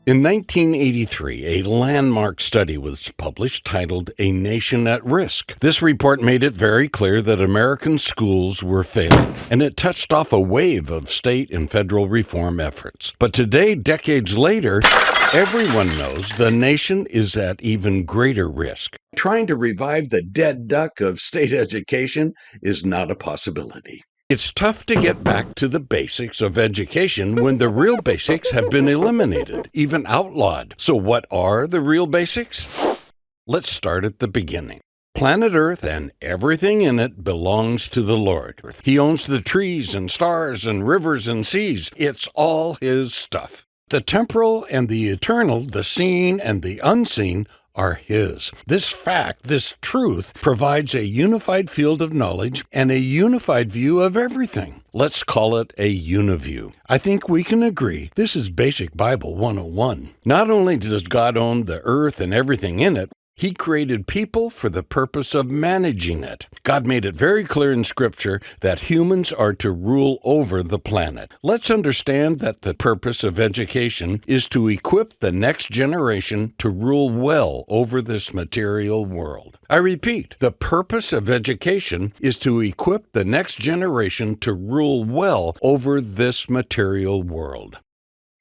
In 1983, a landmark study was published titled A Nation at Risk. This report made it very clear that American schools were failing, and it touched off a wave of state and federal reform efforts. But today, decades later, everyone knows the nation is at even greater risk. Trying to revive the dead duck of state education is not a possibility. It's tough to get back to the basics of education when the real basics have been eliminated, even outlawed. So what are the real basics? Let's start at the beginning. Planet Earth and everything in it belongs to the Lord. He owns the trees and stars and rivers and seas. It's all His stuff. The temporal and the eternal, the seen and the unseen, are His. This fact, this truth, provides a unified field of knowledge and a unified view of everything. Let's call it a uniview. I think we can agree this is basic Bible 101. Not only does God own the earth and everything in it, He created people for the purpose of managing it. God made it very clear in Scripture that humans are to rule over the planet. Let's understand that the purpose of education is to equip the next generation to rule well over this material world. I repeat, the purpose of education is to equip the next generation to rule well over this material world.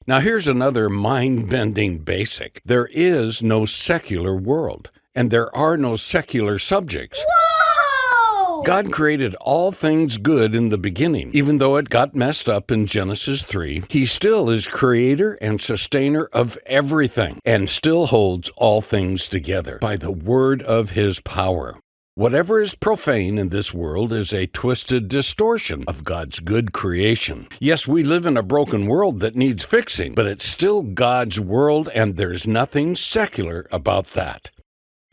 Now here's another mind-bending basic. There is no secular world, and there are no secular subjects. Whoa! God created all things good in the beginning. Even though it got messed up in Genesis 3, He still is creator and sustainer of everything, and still holds all things together by the word of His power. Whatever is profane in this world is a twisted distortion of God's good creation. Yes, we live in a broken world that needs fixing, but it's still God's world, and there's nothing secular about that.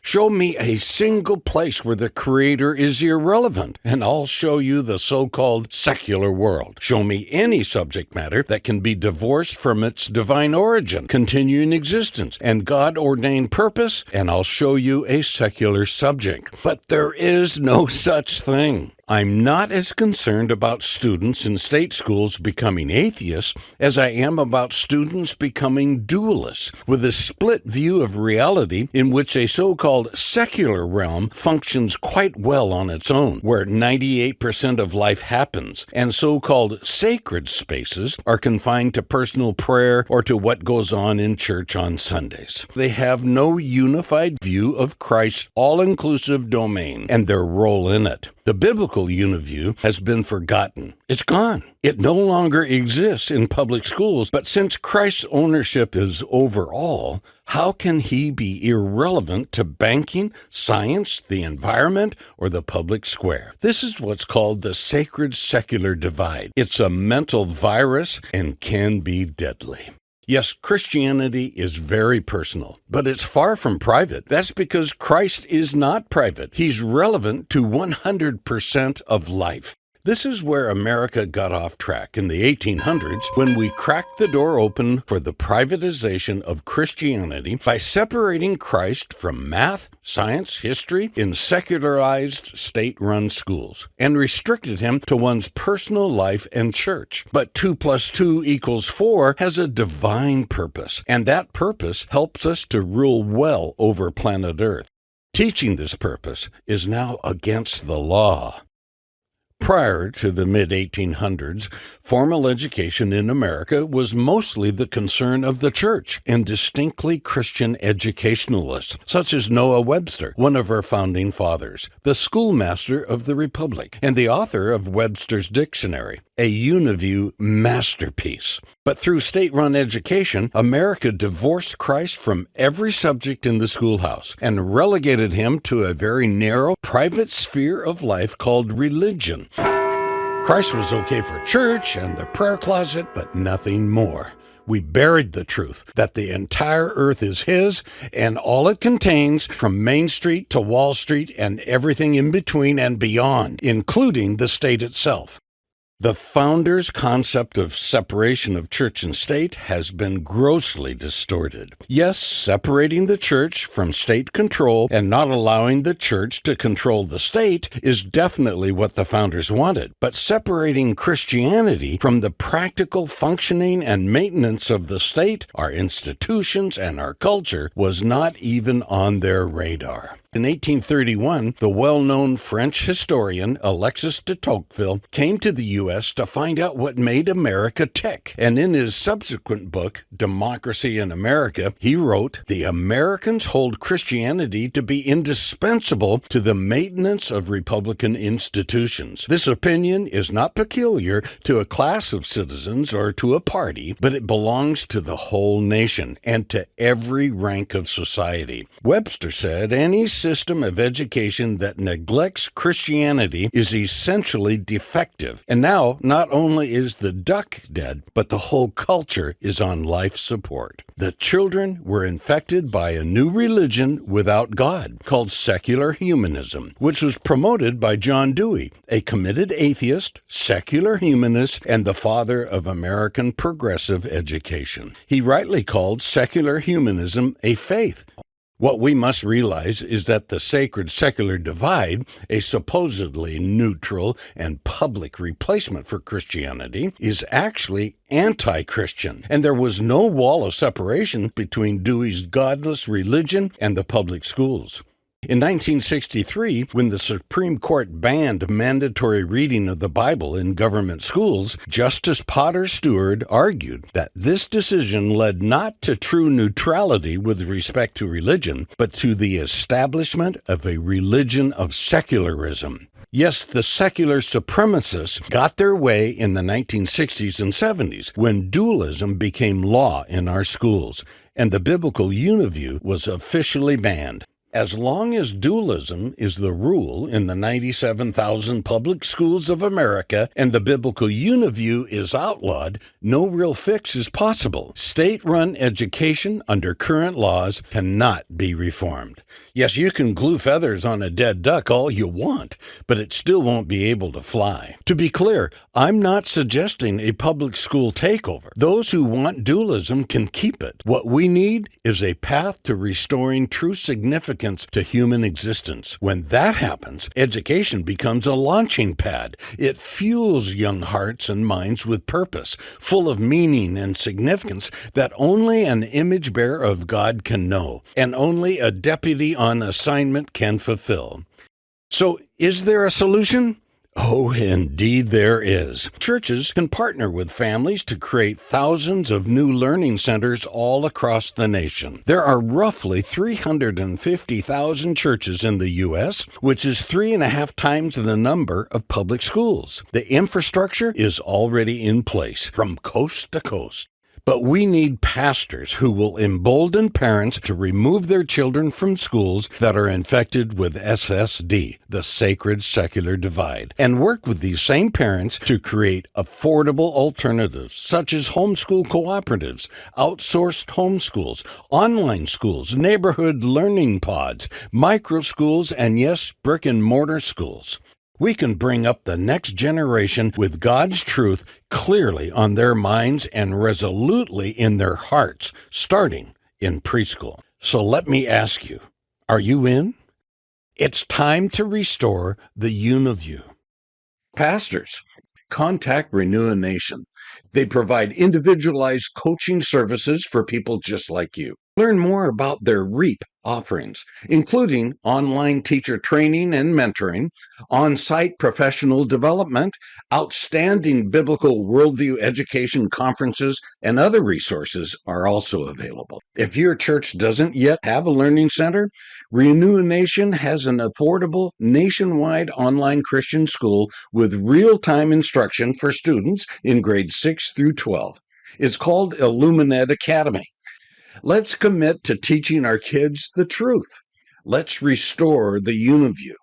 Show me a single place where the Creator is irrelevant, and I'll show you the so-called secular world. Show me any subject matter that can be divorced from its divine origin, continuing existence, and God-ordained purpose, and I'll show you a secular subject. But there is no such thing. I'm not as concerned about students in state schools becoming atheists as I am about students becoming dualists, with a split view of reality in which a so-called secular realm functions quite well on its own, where 98% of life happens, and so-called sacred spaces are confined to personal prayer or to what goes on in church on Sundays. They have no unified view of Christ's all-inclusive domain and their role in it. The biblical uniview has been forgotten. It's gone. It no longer exists in public schools, but since Christ's ownership is over all, how can He be irrelevant to banking, science, the environment, or the public square? This is what's called the sacred secular divide. It's a mental virus and can be deadly. Yes, Christianity is very personal, but it's far from private. That's because Christ is not private. He's relevant to 100% of life. This is where America got off track in the 1800s when we cracked the door open for the privatization of Christianity by separating Christ from math, science, history in secularized state-run schools and restricted Him to one's personal life and church. But 2 + 2 = 4 has a divine purpose, and that purpose helps us to rule well over planet Earth. Teaching this purpose is now against the law. Prior to the mid-1800s, formal education in America was mostly the concern of the church and distinctly Christian educationalists, such as Noah Webster, one of our founding fathers, the schoolmaster of the Republic, and the author of Webster's Dictionary, a uniview masterpiece. But through state-run education, America divorced Christ from every subject in the schoolhouse and relegated Him to a very narrow, private sphere of life called religion. Christ was okay for church and the prayer closet, but nothing more. We buried the truth that the entire earth is His and all it contains, from Main Street to Wall Street and everything in between and beyond, including the state itself. The founders' concept of separation of church and state has been grossly distorted. Yes, separating the church from state control and not allowing the church to control the state is definitely what the founders wanted. But separating Christianity from the practical functioning and maintenance of the state, our institutions, and our culture was not even on their radar. In 1831, the well-known French historian Alexis de Tocqueville came to the U.S. to find out what made America tick. And in his subsequent book, Democracy in America, he wrote, "The Americans hold Christianity to be indispensable to the maintenance of Republican institutions. This opinion is not peculiar to a class of citizens or to a party, but it belongs to the whole nation and to every rank of society." Webster said, "Any system of education that neglects Christianity is essentially defective. And now, not only is the duck dead, but the whole culture is on life support." The children were infected by a new religion without God, called secular humanism, which was promoted by John Dewey, a committed atheist, secular humanist, and the father of American progressive education. He rightly called secular humanism a faith. What we must realize is that the sacred-secular divide, a supposedly neutral and public replacement for Christianity, is actually anti-Christian, and there was no wall of separation between Dewey's godless religion and the public schools. In 1963, when the Supreme Court banned mandatory reading of the Bible in government schools, Justice Potter Stewart argued that this decision led not to true neutrality with respect to religion, but to the establishment of a religion of secularism. Yes, the secular supremacists got their way in the 1960s and 70s when dualism became law in our schools, and the biblical uniview was officially banned. As long as dualism is the rule in the 97,000 public schools of America and the biblical uniview is outlawed, no real fix is possible. State-run education under current laws cannot be reformed. Yes, you can glue feathers on a dead duck all you want, but it still won't be able to fly. To be clear, I'm not suggesting a public school takeover. Those who want dualism can keep it. What we need is a path to restoring true significance to human existence. When that happens, education becomes a launching pad. It fuels young hearts and minds with purpose, full of meaning and significance that only an image bearer of God can know, and only a deputy on assignment can fulfill. So, is there a solution? Oh, indeed there is. Churches can partner with families to create thousands of new learning centers all across the nation. There are roughly 350,000 churches in the U.S., which is 3.5 times the number of public schools. The infrastructure is already in place from coast to coast. But we need pastors who will embolden parents to remove their children from schools that are infected with SSD, the sacred secular divide, and work with these same parents to create affordable alternatives, such as homeschool cooperatives, outsourced homeschools, online schools, neighborhood learning pods, micro schools, and yes, brick-and-mortar schools. We can bring up the next generation with God's truth clearly on their minds and resolutely in their hearts, starting in preschool. So let me ask you, are you in? It's time to restore the uniview. Pastors, contact Renew a Nation. They provide individualized coaching services for people just like you. Learn more about their REAP offerings, including online teacher training and mentoring, on-site professional development, outstanding biblical worldview education conferences, and other resources are also available. If your church doesn't yet have a learning center, Renew a Nation has an affordable nationwide online Christian school with real-time instruction for students in grades 6 through 12. It's called Illuminate Academy. Let's commit to teaching our kids the truth. Let's restore the uniview.